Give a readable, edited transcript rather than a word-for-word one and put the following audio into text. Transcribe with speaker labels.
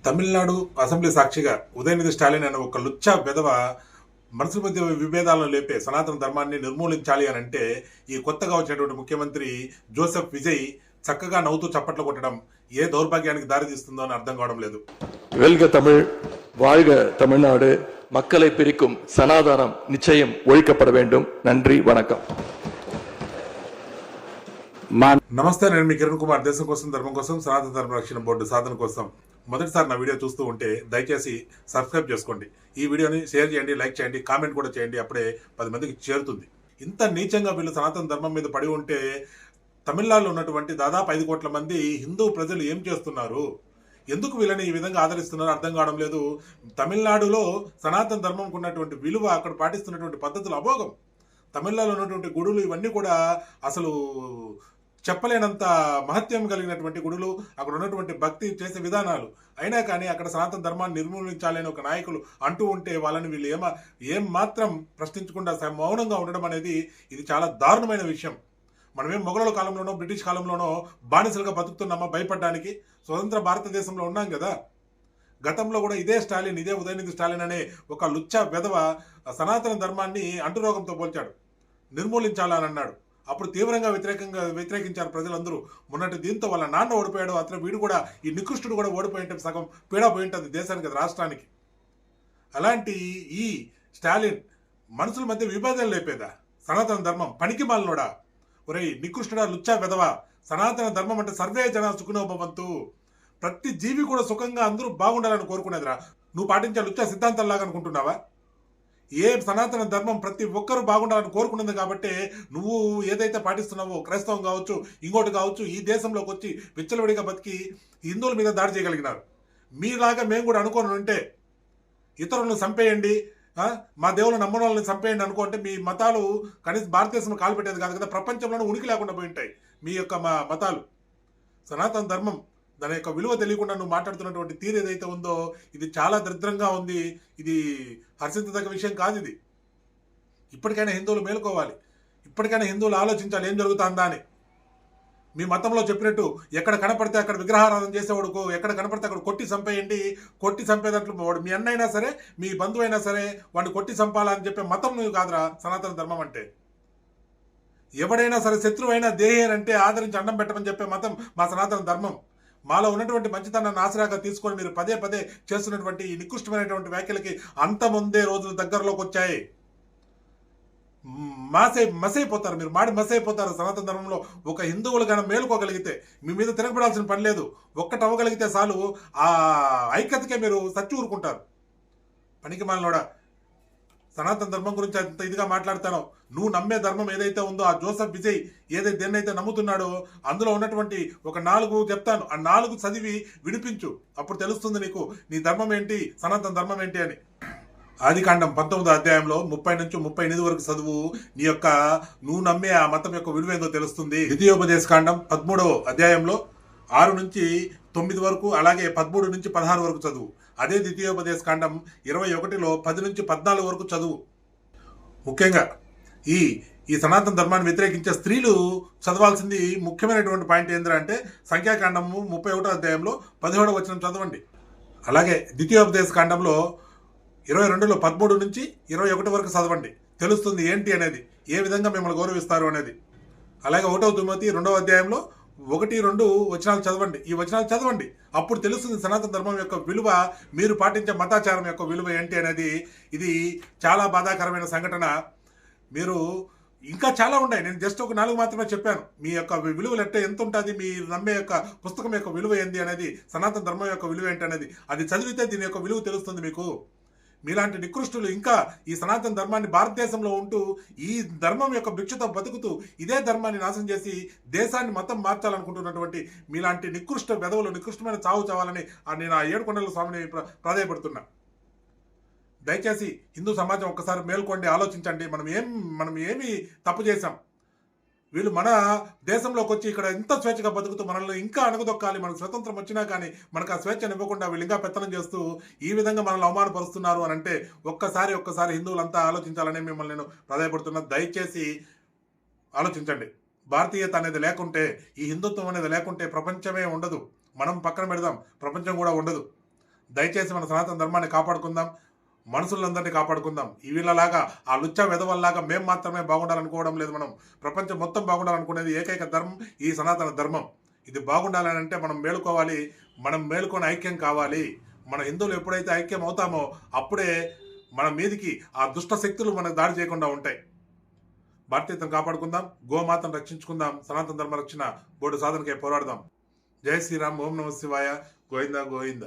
Speaker 1: Tamil Nadu assembly సాక్షిగా ఉదయనిధి స్టాలిన్ అనే ఒక లుచ్చా వెధవ మనసుల మధ్య విభేదాలను లేపే సనాతన ధర్మాన్ని నిర్మూలించాలి అని అంటే ఈ కొత్తగా వచ్చినటువంటి ముఖ్యమంత్రి జోసెఫ్ విజయ్ చక్కగా నవ్వుతూ చప్పట్లు కొట్టడం ఏ దౌర్భాగ్యానికి దారితీస్తుందో అని అర్థం కావడం లేదు.
Speaker 2: வெல்க தமிழ், வாழ்க தமிழ்நாடு, மக்களை பிரிக்கும் சனாதனம் நிச்சயம் ஒழிக்கப்பட வேண்டும். நன்றி, வணக்கம்.
Speaker 1: నమస్తే, నేను మీ కిరణ్ కుమార్. దేశం కోసం, ధర్మం కోసం, సనాతన ధర్మ రక్షణ బోర్డు సాధన కోసం మొదటిసారి నా వీడియో చూస్తూ ఉంటే దయచేసి సబ్స్క్రైబ్ చేసుకోండి. ఈ వీడియోని షేర్ చేయండి, లైక్ చేయండి, కామెంట్ కూడా చేయండి. అప్పుడే 10 మందికి చేరుతుంది. ఇంత నీచంగా వీళ్ళు సనాతన ధర్మం మీద పడి ఉంటే తమిళనాడులో ఉన్నటువంటి దాదాపు 5 కోట్ల మంది హిందూ ప్రజలు ఏం చేస్తున్నారు, ఎందుకు వీళ్ళని ఈ విధంగా ఆదరిస్తున్నారో అర్థం కావడం లేదు. తమిళనాడులో సనాతన ధర్మంకు ఉన్నటువంటి విలువ, అక్కడ పాటిస్తున్నటువంటి పద్ధతులు అమోఘం. తమిళనాడులో ఉన్నటువంటి గుడులు ఇవన్నీ కూడా అసలు చెప్పలేనంత మహత్యం కలిగినటువంటి గుడులు, అక్కడ ఉన్నటువంటి భక్తి చేసే విధానాలు. అయినా కానీ అక్కడ సనాతన ధర్మాన్ని నిర్మూలించాలని ఒక నాయకులు అంటూ ఉంటే వాళ్ళని వీళ్ళు ఏం మాత్రం ప్రశ్నించకుండా మౌనంగా ఉండడం అనేది ఇది చాలా దారుణమైన విషయం. మనమేం మొఘలుల కాలంలోనో బ్రిటిష్ కాలంలోనో బానిసలుగా బతుకుతున్నామా భయపడడానికి? స్వతంత్ర భారతదేశంలో ఉన్నాం కదా. గతంలో కూడా ఇదే స్టాలిన్, ఇదే ఉదయనిధి స్టాలిన్ అనే ఒక లుచ్చా వెధవ సనాతన ధర్మాన్ని అంటురోగంతో పోల్చాడు, నిర్మూలించాలని అన్నాడు. అప్పుడు తీవ్రంగా వ్యతిరేకించారు ప్రజలందరూ. మొన్నటి దీంతో వాళ్ళ నాన్న ఓడిపోయాడు, అతను వీడు కూడా, ఈ నికృష్టుడు కూడా ఓడిపోయింటే సగం పీడా పోయింటుంది దేశానికి, రాష్ట్రానికి. అలాంటి ఈ స్టాలిన్ మనుషుల మధ్య విభేదాలు లేపేదా? సనాతన ధర్మం పనికి మాలినోడా? ఒరేయ్ నికృష్టుడా, లుచ్చా వెధవా! సనాతన ధర్మం అంటే సర్వే జన సుఖినో భవంతు, ప్రతి జీవి కూడా సుఖంగా అందరూ బాగుండాలని కోరుకునేదిరా. నువ్వు పాటించే లుచ్చా సిద్ధాంతాల్లాగా అనుకుంటున్నావా? ఏ సనాతన ధర్మం ప్రతి ఒక్కరూ బాగుండాలని కోరుకున్నది కాబట్టి నువ్వు ఏదైతే పాటిస్తున్నావో, క్రైస్తవం కావచ్చు, ఇంకోటి కావచ్చు, ఈ దేశంలోకి వచ్చి విచ్చలవిడిగా బతికి హిందువుల మీద దాడి చేయగలిగినారు. మీలాగా మేము కూడా అనుకోని ఉంటే ఇతరులను చంపేయండి, మా దేవుళ్ళు నమ్మని వాళ్ళని చంపేయండి అనుకుంటే మీ మతాలు కనీసం భారతదేశంలో కాలు పెట్టేది కాదు కదా. ప్రపంచంలోనే ఉనికి లేకుండా పోయి ఉంటాయి మీ యొక్క మతాలు. సనాతన ధర్మం దాని యొక్క విలువ తెలియకుండా నువ్వు మాట్లాడుతున్నటువంటి తీరు ఏదైతే ఉందో ఇది చాలా దరిద్రంగా ఉంది. ఇది హర్షించదగ్గ విషయం కాదు. ఇది ఇప్పటికైనా హిందువులు మేలుకోవాలి, ఇప్పటికైనా హిందువులు ఆలోచించాలి ఏం జరుగుతుందా అని. మీ మతంలో చెప్పినట్టు ఎక్కడ కనపడితే అక్కడ విగ్రహారాధన చేసేవాడుకో, ఎక్కడ కనపడితే అక్కడ కొట్టి చంపేయండి. కొట్టి చంపేదాంట్లో వాడు మీ అన్న అయినా సరే, మీ బంధువు అయినా సరే, వాడిని కొట్టి చంపాలని చెప్పే మతం నువ్వు కాదురా సనాతన ధర్మం అంటే. ఎవడైనా సరే శత్రువైనా దేహేనంటే ఆదరించి అన్నం పెట్టమని చెప్పే మతం మా సనాతన ధర్మం. మాలో ఉన్నటువంటి మంచితనాన్ని ఆసరాగా తీసుకొని మీరు పదే పదే చేస్తున్నటువంటి ఈ నికృష్టమైనటువంటి వ్యాఖ్యలకి అంతముందే రోజులు దగ్గరలోకి వచ్చాయి. మసైపోతారు, మీరు మాడి మసైపోతారు. సనాతన ధర్మంలో ఒక హిందువులు కానీ మేలుకోగలిగితే, మీ మీద తిరగబడాల్సిన పని లేదు. ఒక్కటి అవ్వగలిగితే చాలు, ఆ ఐక్యతకే మీరు సచ్చి ఊరుకుంటారు. పనికి మాలినోడా, సనాతన ధర్మం గురించి అంత ఇదిగా మాట్లాడతానో, నువ్వు నమ్మే ధర్మం ఏదైతే ఉందో, ఆ జోసెఫ్ విజయ్ ఏదైతే దేన్నైతే నమ్ముతున్నాడో అందులో ఉన్నటువంటి ఒక 4 చెప్తాను, ఆ 4 చదివి వినిపించు. అప్పుడు తెలుస్తుంది నీకు నీ ధర్మం ఏంటి, సనాతన ధర్మం ఏంటి అని. ఆదికాండం 19వ అధ్యాయంలో 30 నుంచి 38 వరకు చదువు. నువ్వు నమ్మే ఆ మతం యొక్క విలువ ఏందో తెలుస్తుంది. ద్వితీయోపదేశ కాండం 13వ అధ్యాయంలో 6 నుంచి 9 వరకు, అలాగే 13 నుంచి 16 వరకు చదువు. అదే ద్వితీయోపదేశ కాండం 21లో 10 నుంచి 14 వరకు చదువు. ముఖ్యంగా ఈ సనాతన ధర్మాన్ని వ్యతిరేకించే స్త్రీలు చదవాల్సింది ముఖ్యమైనటువంటి పాయింట్ ఏంటంటే సంఖ్యాకాండము 31వ అధ్యాయంలో 17వ వచనం చదవండి. అలాగే ద్వితీయోపదేశ కాండంలో 22లో 13 నుంచి 21 వరకు చదవండి. తెలుస్తుంది ఏంటి అనేది, ఏ విధంగా మిమ్మల్ని గౌరవిస్తారు అనేది. అలాగే 1వ తిమోతి 2వ అధ్యాయంలో 1-2 వచనాలు చదవండి. ఈ వచనాలు చదవండి, అప్పుడు తెలుస్తుంది సనాతన ధర్మం యొక్క విలువ, మీరు పాటించే మతాచారం యొక్క విలువ ఏంటి అనేది. ఇది చాలా బాధాకరమైన సంఘటన. మీరు ఇంకా చాలా ఉన్నాయి, నేను జస్ట్ ఒక 4 మాత్రమే చెప్పాను. మీ యొక్క విలువలు ఎంత ఉంటుంది, మీ నమ్మే యొక్క పుస్తకం యొక్క విలువ ఏంటి అనేది, సనాతన ధర్మం యొక్క విలువ ఏంటి అనేది అది చదివితే దీని యొక్క విలువ తెలుస్తుంది మీకు. మీలాంటి నికృష్టులు ఇంకా ఈ సనాతన ధర్మాన్ని భారతదేశంలో ఉంటూ ఈ ధర్మం యొక్క భిక్షతో బతుకుతూ ఇదే ధర్మాన్ని నాశనం చేసి దేశాన్ని మతం మార్చాలనుకుంటున్నటువంటి మీలాంటి నికృష్ట వెధవులు నికృష్టమైన చావు చావాలని నేను ఆ 7 కొండల స్వామిని ప్రాధాయపడుతున్నా. దయచేసి హిందూ సమాజం ఒక్కసారి మేల్కోండి, ఆలోచించండి. మనం ఏమి తప్పు చేశాం? వీళ్ళు మన దేశంలోకి వచ్చి ఇక్కడ ఎంత స్వేచ్ఛగా బతుకుతూ మనల్ని ఇంకా అణగదొక్కాలి. మనకు స్వతంత్రం వచ్చినా కానీ మనకు ఆ స్వేచ్ఛను ఇవ్వకుండా వీళ్ళు ఇంకా పెత్తనం చేస్తూ ఈ విధంగా మనల్ని అవమానపరుస్తున్నారు అని అంటే ఒక్కసారి హిందువులంతా ఆలోచించాలని మిమ్మల్ని నేను ప్రాధాయపడుతున్నా. దయచేసి ఆలోచించండి. భారతీయత అనేది లేకుంటే, ఈ హిందుత్వం అనేది లేకుంటే ప్రపంచమే ఉండదు. మనం పక్కన పెడదాం, ప్రపంచం కూడా ఉండదు. దయచేసి మన సనాతన ధర్మాన్ని కాపాడుకుందాం, మనుషులందరినీ కాపాడుకుందాం. ఈ వీళ్ళలాగా ఆ లుచ్చా వెధవల్లాగా మేము మాత్రమే బాగుండాలనుకోవడం లేదు. మనం ప్రపంచం మొత్తం బాగుండాలనుకునేది ఏకైక ధర్మం ఈ సనాతన ధర్మం. ఇది బాగుండాలని అంటే మనం మేలుకోవాలి, మనం మేలుకొని ఐక్యం కావాలి. మన హిందువులు ఎప్పుడైతే ఐక్యం అవుతామో అప్పుడే మన మీదికి ఆ దుష్ట శక్తులు మనకు దాడి చేయకుండా ఉంటాయి. భారతీయతను కాపాడుకుందాం, గోమాతను రక్షించుకుందాం, సనాతన ధర్మ రక్షణ బోర్డు సాధనకై పోరాడదాం. జై శ్రీరామ్, ఓం నమ శివాయ, గోవింద గోవింద.